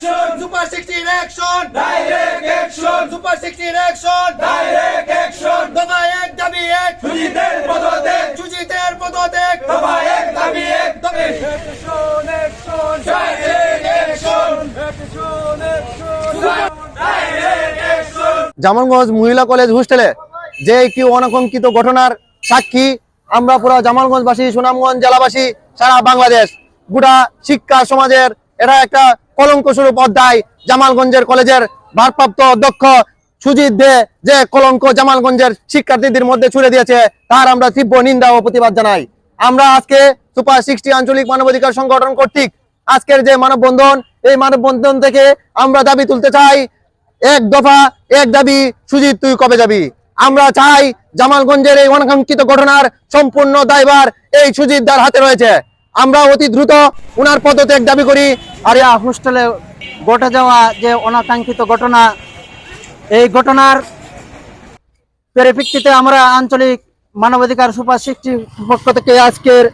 Super 16 action! Direct action! Super 16 action! Direct action! দফা এক দাবি এক সুজিতের পদত্যাগ! সুজিতের পদত্যাগ দফা এক দাবি এক! Action, action, Direct action! Direct action! Jamalganj মহিলা কলেজ হোস্টেলে যে একটি অনাকাঙ্ক্ষিত ঘটনার সাক্ষী আমরা পুরো জামালগঞ্জবাসী, সুনামগঞ্জ জেলাবাসী, সারা বাংলাদেশ, গোটা শিক্ষা সমাজের এটা একটা কলঙ্ক স্বরূপ অধ্যায়। জামালগঞ্জের কলেজের ভারপ্রাপ্ত অধ্যক্ষ সুজিত দে যে কলঙ্ক জামালগঞ্জের শিক্ষার্থীদের মধ্যে ছুড়ে দিয়েছে, তার আমরা তীব্র নিন্দা ও প্রতিবাদ জানাই। আমরা আজকে সুপার 60 আঞ্চলিক মানবাধিকার সংগঠন কর্তৃক আজকের যে মানববন্ধন, এই মানববন্ধন থেকে আমরা দাবি তুলতে চাই, এক দফা এক দাবি, সুজিত তুই কবে যাবি। আমরা চাই জামালগঞ্জের এই অনাকাঙ্ক্ষিত ঘটনার সম্পূর্ণ দায়ভার এই সুজিত দার হাতে রয়েছে। আমরা অতি দ্রুত উনার পদত্যাগ দাবি করি। আরিয়া হোস্টেলে ঘটে যাওয়া যে অনাকাঙ্ক্ষিত ঘটনা, এই ঘটনার পরিপ্রেক্ষিতে আমরা আঞ্চলিক মানবাধিকার সুপার 60 পক্ষ থেকে আজকের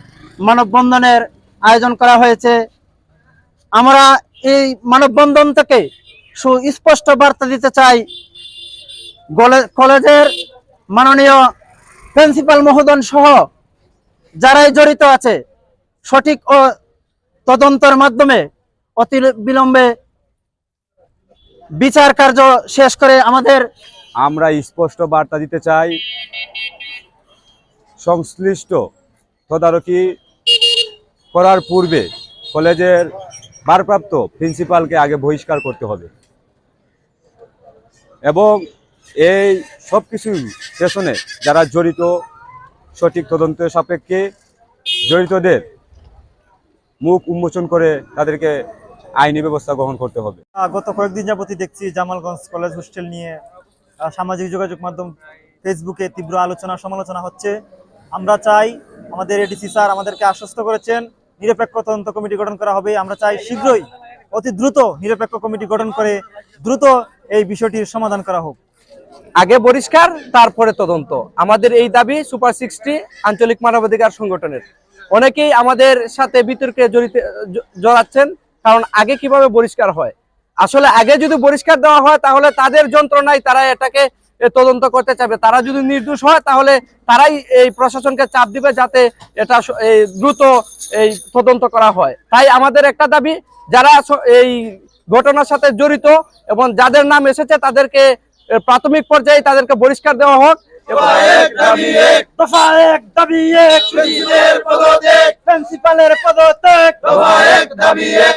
মানববন্ধনের আয়োজন করা হয়েছে। আমরা এই মানববন্ধন থেকে সুস্পষ্ট বার্তা দিতে চাই, কলেজের মাননীয় প্রিন্সিপাল মহোদয় সহ যারাই জড়িত আছে সঠিক ও তদন্তের মাধ্যমে অতি বিলম্বে বিচার কার্য শেষ করে আমরা স্পষ্ট বার্তা দিতে চাই, সংশ্লিষ্ট তদারকি করার পূর্বে কলেজের ভারপ্রাপ্ত প্রিন্সিপালকে আগে বহিষ্কার করতে হবে এবং এই সব কিছুর পেছনে যারা জড়িত সঠিক তদন্তের সাপেক্ষে জড়িতদের মুখ উন্মোচন করে তাদেরকে আইনি ব্যবস্থা গ্রহণ করতে হবে। গত কয়েকদিন যাবতই দেখছি জামালগঞ্জ কলেজ হোস্টেল নিয়ে সামাজিক যোগাযোগ মাধ্যম ফেসবুকে তীব্র আলোচনা সমালোচনা হচ্ছে। আমরা চাই, আমাদের এডিসি স্যার আমাদেরকে আশ্বস্ত করেছেন নিরপেক্ষ তদন্ত কমিটি গঠন করা হবে। আমরা চাই শীঘ্রই অতি দ্রুত নিরপেক্ষ কমিটি গঠন করে দ্রুত এই বিষয়টির সমাধান করা হোক। আগে পরিষ্কার, তারপরে তদন্ত, আমাদের এই দাবি সুপার 60 আঞ্চলিক মানবাধিকার সংগঠনের। অনেকেই আমাদের সাথে বিতর্কে জড়াচ্ছেন, কারণ আগে কিভাবে পরিষ্কার হয়। আসলে আগে যদি পরিষ্কার দেওয়া হয় তাহলে তাদের যন্ত্রণায় তারা এটাকে তদন্ত করতে চাবে। তারা যদি নির্দোষ হয় তাহলে তারাই এই প্রশাসনকে চাপ দিবে যাতে এটা দ্রুত এই তদন্ত করা হয়। তাই আমাদের একটা দাবি, যারা এই ঘটনার সাথে জড়িত এবং যাদের নাম এসেছে তাদেরকে প্রাথমিক পর্যায়ে তাদেরকে বহিষ্কার দেওয়া হোক। দফা এক দাবি এক, সুজিতের পদত্যাগ! প্রিন্সিপালের পদত্যাগ! দফা এক দাবি এক!